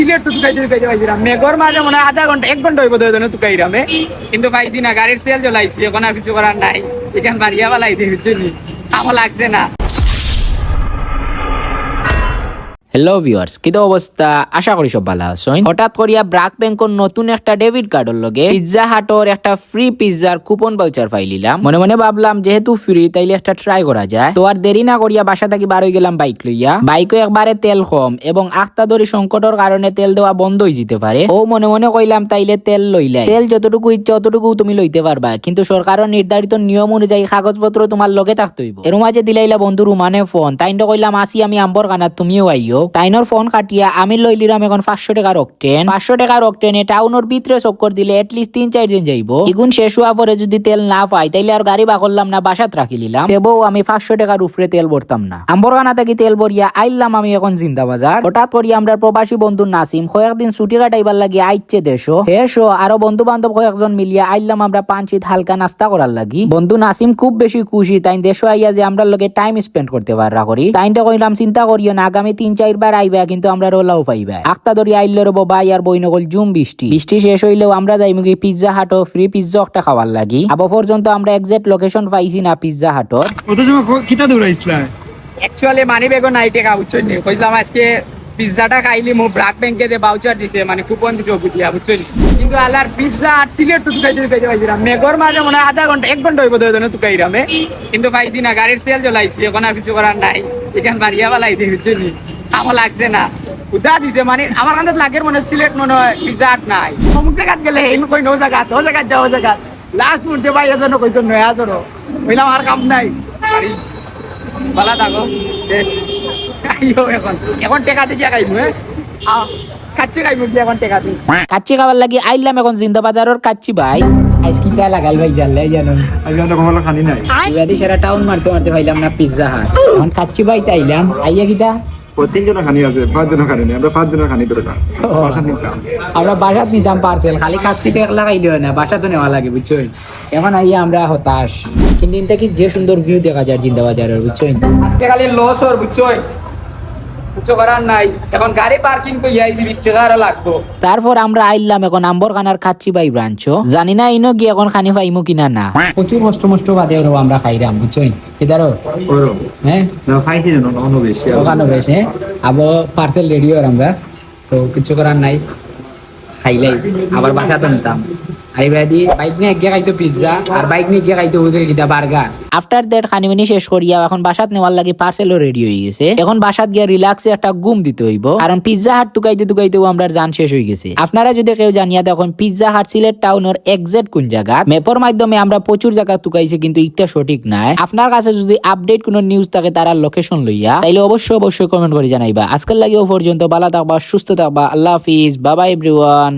সিলেট তো তুকাইতে পাইছিলাম মেঘর মাঝে মনে হয় আধা ঘন্টা 1 ঘন্টা হইব ধরে তুকাইরামে, কিন্তু পাইছি না। গাড়ির তেল জ্বলাইছি, এখন আর কিছু করার নাই। এখান বাড়িয়া বালাই দিয়ে বুঝছি আমার লাগছে না। হ্যালো ভিউয়ার্স, কি অবস্থা? আশা করি সব ভালো আছেন। হঠাৎ করিয়া ব্রাক ব্যাংকের নতুন একটা ডেবিট কার্ডের লগে পিৎজা হাটর একটা ফ্রি পিৎজার কুপন ভাউচার পাইলিলাম। মনে মনে ভাবলাম যেহেতু ফ্রি তাইলে একটা ট্রাই করা যায়। তো আর দেরি না করিয়া বাসা থেকে বার হয়ে গেলাম বাইক লইয়া। বাইকে একবারে তেল কম এবং আখতাদরি সংকটের কারণে তেল দেওয়া বন্ধ হয়ে যেতে পারে। ও মনে মনে কইলাম তাইলে তেল লইলাই। তেল যতটুকু ইচ্ছা অতটুকু তুমি লইতে পারবা, কিন্তু সরকারের নির্ধারিত নিয়ম অনুযায়ী কাগজপত্র তোমার লগে থাকতে হইব। এর মাঝে দিলাইলা বন্ধু রুমানে ফোন, তাইন্ড কইলাম আসি আমি আম্বর কানাত, তুমিও আইও। তাইনর ফোন কাটিয়া আমি লইলিরাম এখন 500 টাকার অকটেন। 500 টাকার অকটেনে টাউনের ভিতরে চক্কর দিলে এটলিস্ট 3-4 দিন যাইব। এগুন শেষ হওয়া পরে যদি তেল না পাই তাইলে আর গাড়ি বা করলাম না, বাসাত রাখি নিলাম। তেবও আমি 500 টাকার উপরে তেল ভরতাম না। আম্বরখানা থেকে তেল ভরিয়া আইলাম আমি এখন জিন্দা বাজার। হঠাৎ করি আমরা প্রবাসী বন্ধু নাসিম কয়েকদিন ছুটি কাটাইবার লাগি আইচ্ছে দেশো। হেসো আরো বন্ধু বান্ধব কয়েকজন মিলিয়া আইলাম আমরা পাঞ্চিত হালকা নাস্তা করার লাগি। বন্ধু নাসিম খুব বেশি খুশি তাই দেশো আইয়া যে আমরা লগে টাইম স্পেন্ড করতে পারা করি। তাইনটা কইলাম চিন্তা করিও না, আগামী 3-4 বার আইবা কিন্তু আমরা রোলাও পাইবা। আক্তা ধরি আইলের বাই আর বইনগল জুম বৃষ্টি শেষ হইলেও আমরা যাইমুগি পিৎজা হাটও ফ্রি পিৎজা একটা খাওয়ার লাগি। আবো পর্যন্ত আমরা এক্সাক্ট লোকেশন পাইছি না পিৎজা হাটর। ওটা তুমি কিটা দৌড়াইছিলা? অ্যাকচুয়ালি মানি বেগো নাই টাকা বুঝছই নি, কইলাম আজকে পিৎজাটা খাইলি মো ব্রাক ব্যাংকে দে ভাউচার দিছে, মানে কুপন দিছে বুঝিয়া বুঝছই নি। কিন্তু আলার পিৎজা আর সিলেট তো তুকাইতে পাইছিলাম মেঘর মাঝে মনে হয় আধা ঘন্টা 1 ঘন্টা হইব ধরে তুকাইরামে, কিন্তু পাইছি না। গাড়ির তেল জ্বলাইছি, এখন আর কিছু করার নাই। এখান বাড়িয়া বালাই দিয়ে বুঝছই নি আমার লাগছে না। উদা দিছে মানে আমার কাছে লাগের মনে সিলেট মনে হয় পিৎজা হাট নাই। অমুক জায়গাত গেলে এই কই নো জায়গা ও জায়গা যাও জায়গা লাস্ট মুহূর্তে বাইরে জন্য কইতো নয়া জন্য কইলাম আর কাম নাই গাড়ি বালা থাকো খাইও। এখন টেকা দিয়ে খাইবো কাচ্চি খাইবো কি এখন টেকা দিয়ে কাচ্চি খাবার লাগি আইলাম এখন জিন্দা বাজারের কাচ্চি ভাই। আজকে যা লাগাল ভাই জানলে জানো আজকে আমরা কখনো খানি নাই। ইবাদি সারা টাউন মারতে মারতে পাইলাম না পিৎজা হাট। এখন কাচ্চি ভাই তাইলাম আইয়া কিটা 3 জনের খানি আছে, 5 জনের খানি নেই। আমরা 5 জনের খানি ধরে বাসা নিতাম। আমরা বাসাত নিতাম পার্সেল, খালি কাচ্চি তো একলা খাইলেও না, বাসা তো নেওয়া লাগে বুঝছো। এখন আইয়া আমরা হতাশ, কিন্তু এটা কি যে সুন্দর ভিউ দেখা যায় জিন্দা বাজারের বুঝছো। আজকে খালি লস ওর বুঝছো কিছু করার নাই। এখন গাড়ি পার্কিং তো ইয়াইছি 20 টাকা আরো লাগবো। তারপর আমরা আইলাম এখন আম্বরখানার খাচ্ছি ভাই ব্রাঞ্চ। জানি না ইনো গিয়ে এখন খানি পাইমু কিনা না। প্রচুর কষ্ট বাদে আমরা খাইলাম বুঝছো কিদারো হ্যাঁ না খাইছি না অন্য বেশি ওখানে বেশ। হ্যাঁ আবার পার্সেল রেডি আর আমরা তো কিছু করার নাই, খাইলাই আবার বাসা তো নিতাম। বাইক নিয়ে গিয়ে খাইতো পিৎজা আর বাইক নিয়ে গিয়ে খাইতো ওদের কিটা বার্গার। আফটার দ্যাট খানিমানি শেষ করিয়া এখন বাসাত নেওয়ার লাগি পার্সেলও রেডি হয়ে গেছে। এখন বাসাত গিয়ে রিল্যাক্সে একটা ঘুম দিতে হইব, কারণ পিৎজা হাট টুকাইতেও আমরা জান শেষ হয়ে গেছে। আপনারা যদি কেউ জানিয়া দেখুন পিৎজা হাট সিলেট টাউনের এক্সাক্ট কোন জায়গা, ম্যাপের মাধ্যমে আমরা প্রচুর জায়গা টুকাইছে কিন্তু এটা সঠিক নাই। আপনার কাছে যদি আপডেট কোনো নিউজ থাকে তারা লোকেশন লইয়া তাইলে অবশ্যই কমেন্ট করে জানাইবা। আজকের লাগেও পর্যন্ত ভালো থাকবা, সুস্থ থাকবা। আল্লাহ হাফিজ, বাই বাই এভরিওয়ান।